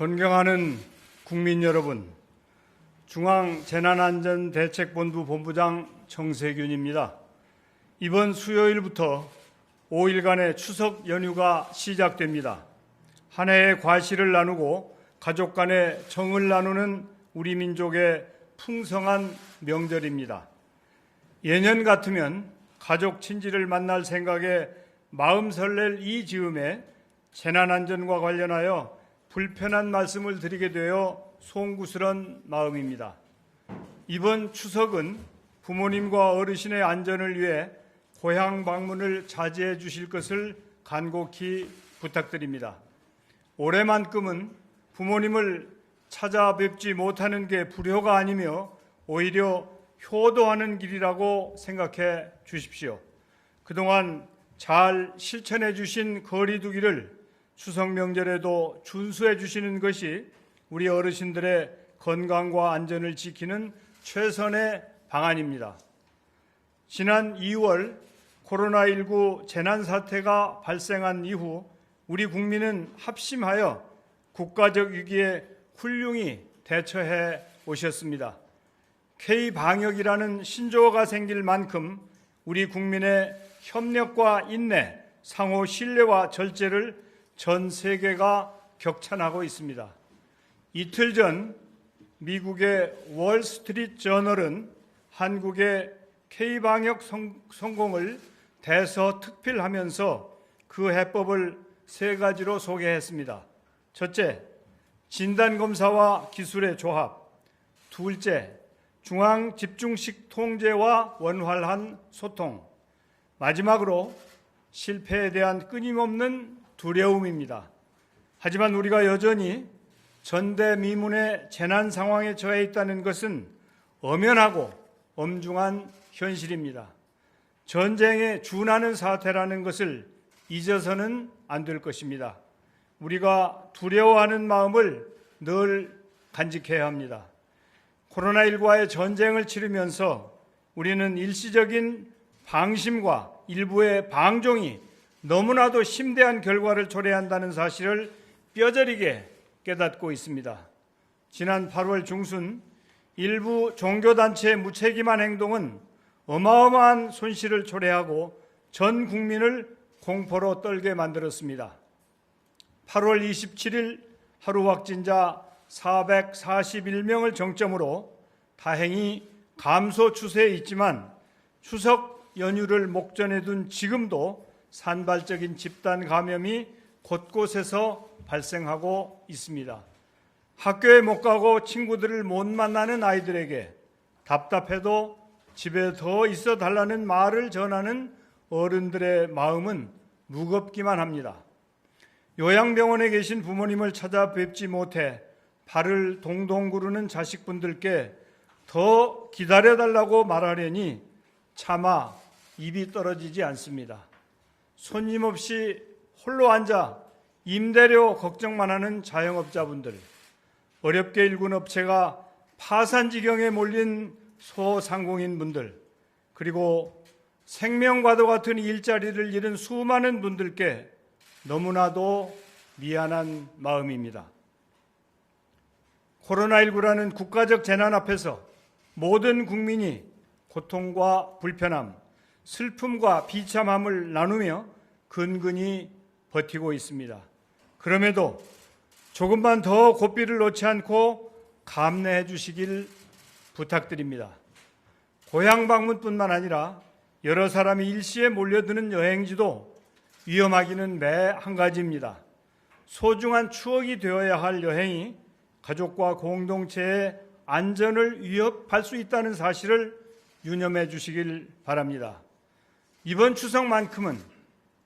존경하는 국민 여러분, 중앙재난안전대책본부 본부장 정세균입니다. 이번 수요일부터 5일간의 추석 연휴가 시작됩니다. 한 해의 과시를 나누고 가족 간의 정을 나누는 우리 민족의 풍성한 명절입니다. 예년 같으면 가족 친지를 만날 생각에 마음 설렐 이 즈음에 재난안전과 관련하여 불편한 말씀을 드리게 되어 송구스런 마음입니다. 이번 추석은 부모님과 어르신의 안전을 위해 고향 방문을 자제해 주실 것을 간곡히 부탁드립니다. 올해만큼은 부모님을 찾아뵙지 못하는 게 불효가 아니며 오히려 효도하는 길이라고 생각해 주십시오. 그동안 잘 실천해 주신 거리 두기를 추석 명절에도 준수해 주시는 것이 우리 어르신들의 건강과 안전을 지키는 최선의 방안입니다. 지난 2월 코로나19 재난사태가 발생한 이후 우리 국민은 합심하여 국가적 위기에 훌륭히 대처해 오셨습니다. K방역이라는 신조어가 생길 만큼 우리 국민의 협력과 인내, 상호 신뢰와 절제를 전 세계가 격찬하고 있습니다. 이틀 전 미국의 월스트리트 저널은 한국의 K방역 성공을 대서특필하면서 그 해법을 3가지로 소개했습니다. 첫째, 진단검사와 기술의 조합. 둘째, 중앙집중식 통제와 원활한 소통. 마지막으로 실패에 대한 끊임없는 두려움입니다. 하지만 우리가 여전히 전대미문의 재난 상황에 처해 있다는 것은 엄연하고 엄중한 현실입니다. 전쟁에 준하는 사태라는 것을 잊어서는 안 될 것입니다. 우리가 두려워하는 마음을 늘 간직해야 합니다. 코로나19와의 전쟁을 치르면서 우리는 일시적인 방심과 일부의 방종이 너무나도 심대한 결과를 초래한다는 사실을 뼈저리게 깨닫고 있습니다. 지난 8월 중순 일부 종교단체의 무책임한 행동은 어마어마한 손실을 초래하고 전 국민을 공포로 떨게 만들었습니다. 8월 27일 하루 확진자 441명을 정점으로 다행히 감소 추세에 있지만 추석 연휴를 목전에 둔 지금도 산발적인 집단 감염이 곳곳에서 발생하고 있습니다. 학교에 못 가고 친구들을 못 만나는 아이들에게 답답해도 집에 더 있어 달라는 말을 전하는 어른들의 마음은 무겁기만 합니다. 요양병원에 계신 부모님을 찾아뵙지 못해 발을 동동 구르는 자식분들께 더 기다려달라고 말하려니 차마 입이 떨어지지 않습니다. 손님 없이 홀로 앉아 임대료 걱정만 하는 자영업자분들, 어렵게 일군 업체가 파산 지경에 몰린 소상공인분들, 그리고 생명과도 같은 일자리를 잃은 수많은 분들께 너무나도 미안한 마음입니다. 코로나19라는 국가적 재난 앞에서 모든 국민이 고통과 불편함, 슬픔과 비참함을 나누며 근근히 버티고 있습니다. 그럼에도 조금만 더 고삐를 놓지 않고 감내해 주시길 부탁드립니다. 고향 방문뿐만 아니라 여러 사람이 일시에 몰려드는 여행지도 위험하기는 매 한 가지입니다. 소중한 추억이 되어야 할 여행이 가족과 공동체의 안전을 위협할 수 있다는 사실을 유념해 주시길 바랍니다. 이번 추석만큼은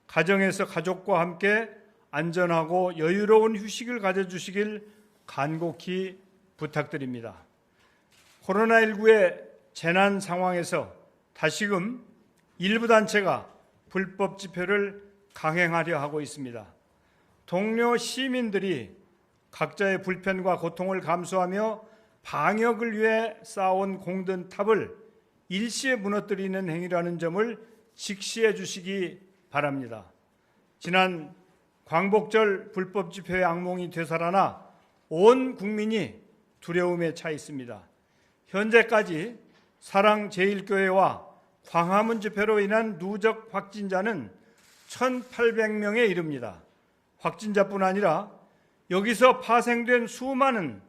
가정에서 가족과 함께 안전하고 여유로운 휴식을 가져주시길 간곡히 부탁드립니다. 코로나19의 재난 상황에서 다시금 일부 단체가 불법 집회를 강행하려 하고 있습니다. 동료 시민들이 각자의 불편과 고통을 감수하며 방역을 위해 쌓아온 공든 탑을 일시에 무너뜨리는 행위라는 점을 직시해 주시기 바랍니다. 지난 광복절 불법 집회의 악몽이 되살아나 온 국민이 두려움에 차 있습니다. 현재까지 사랑제일교회와 광화문 집회로 인한 누적 확진자는 1,800명에 이릅니다. 확진자뿐 아니라 여기서 파생된 수많은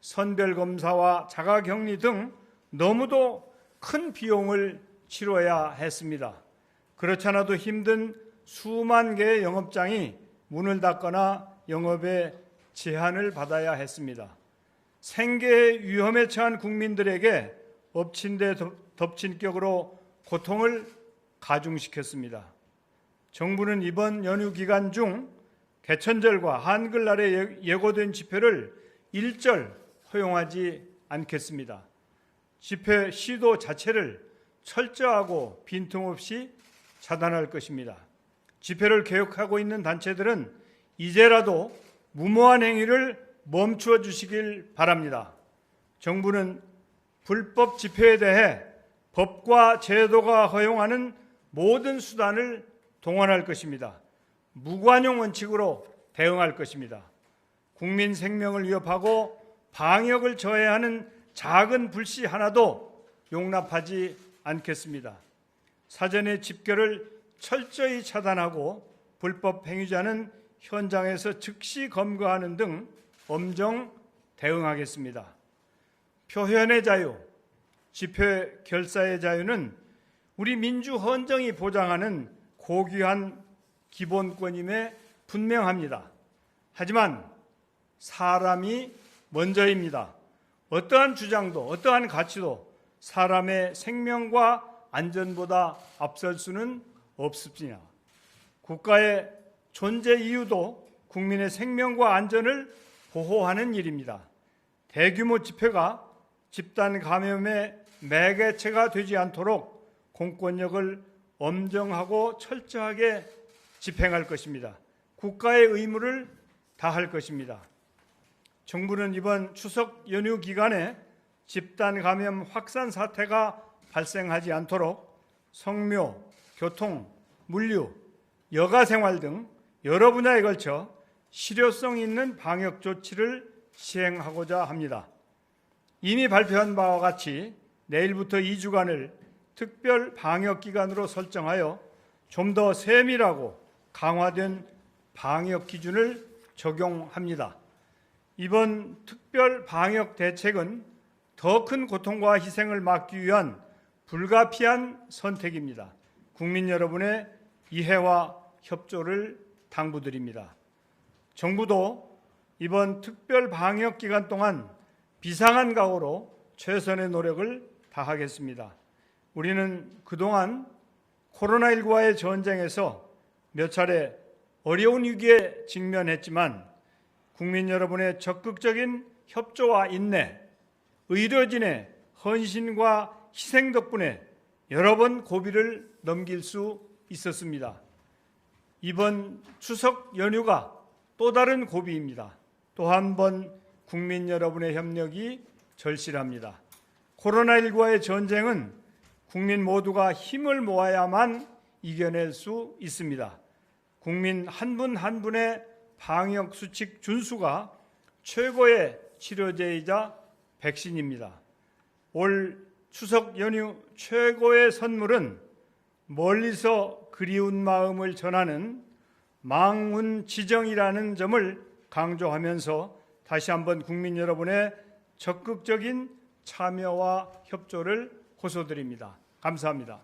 선별검사와 자가격리 등 너무도 큰 비용을 치러야 했습니다. 그렇잖아도 힘든 수만 개의 영업장이 문을 닫거나 영업에 제한을 받아야 했습니다. 생계의 위험에 처한 국민들에게 엎친 데 덮친 격으로 고통을 가중시켰습니다. 정부는 이번 연휴 기간 중 개천절과 한글날에 예고된 집회를 일절 허용하지 않겠습니다. 집회 시도 자체를 철저하고 빈틈없이 차단할 것입니다. 집회를 계획하고 있는 단체들은 이제라도 무모한 행위를 멈추어 주시길 바랍니다. 정부는 불법 집회에 대해 법과 제도가 허용하는 모든 수단을 동원할 것입니다. 무관용 원칙으로 대응할 것입니다. 국민 생명을 위협하고 방역을 저해하는 작은 불씨 하나도 용납하지 않겠습니다. 사전에 집결을 철저히 차단하고 불법 행위자는 현장에서 즉시 검거하는 등 엄정 대응하겠습니다. 표현의 자유, 집회 결사의 자유는 우리 민주 헌정이 보장하는 고귀한 기본권임에 분명합니다. 하지만 사람이 먼저입니다. 어떠한 주장도 어떠한 가치도 사람의 생명과 안전보다 앞설 수는 없습니다. 국가의 존재 이유도 국민의 생명과 안전을 보호하는 일입니다. 대규모 집회가 집단 감염의 매개체가 되지 않도록 공권력을 엄정하고 철저하게 집행할 것입니다. 국가의 의무를 다할 것입니다. 정부는 이번 추석 연휴 기간에 집단 감염 확산 사태가 발생하지 않도록 성묘, 교통, 물류, 여가 생활 등 여러 분야에 걸쳐 실효성 있는 방역 조치를 시행하고자 합니다. 이미 발표한 바와 같이 내일부터 2주간을 특별 방역 기간으로 설정하여 좀 더 세밀하고 강화된 방역 기준을 적용합니다. 이번 특별 방역 대책은 더 큰 고통과 희생을 막기 위한 불가피한 선택입니다. 국민 여러분의 이해와 협조를 당부드립니다. 정부도 이번 특별 방역 기간 동안 비상한 각오로 최선의 노력을 다하겠습니다. 우리는 그동안 코로나19와의 전쟁에서 몇 차례 어려운 위기에 직면했지만 국민 여러분의 적극적인 협조와 인내, 의료진의 헌신과 희생 덕분에 여러 번 고비를 넘길 수 있었습니다. 이번 추석 연휴가 또 다른 고비입니다. 또 한 번 국민 여러분의 협력이 절실합니다. 코로나19와의 전쟁은 국민 모두가 힘을 모아야만 이겨낼 수 있습니다. 국민 한 분 한 분의 방역 수칙 준수가 최고의 치료제이자 백신입니다. 올 추석 연휴 최고의 선물은 멀리서 그리운 마음을 전하는 망운지정이라는 점을 강조하면서 다시 한번 국민 여러분의 적극적인 참여와 협조를 호소드립니다. 감사합니다.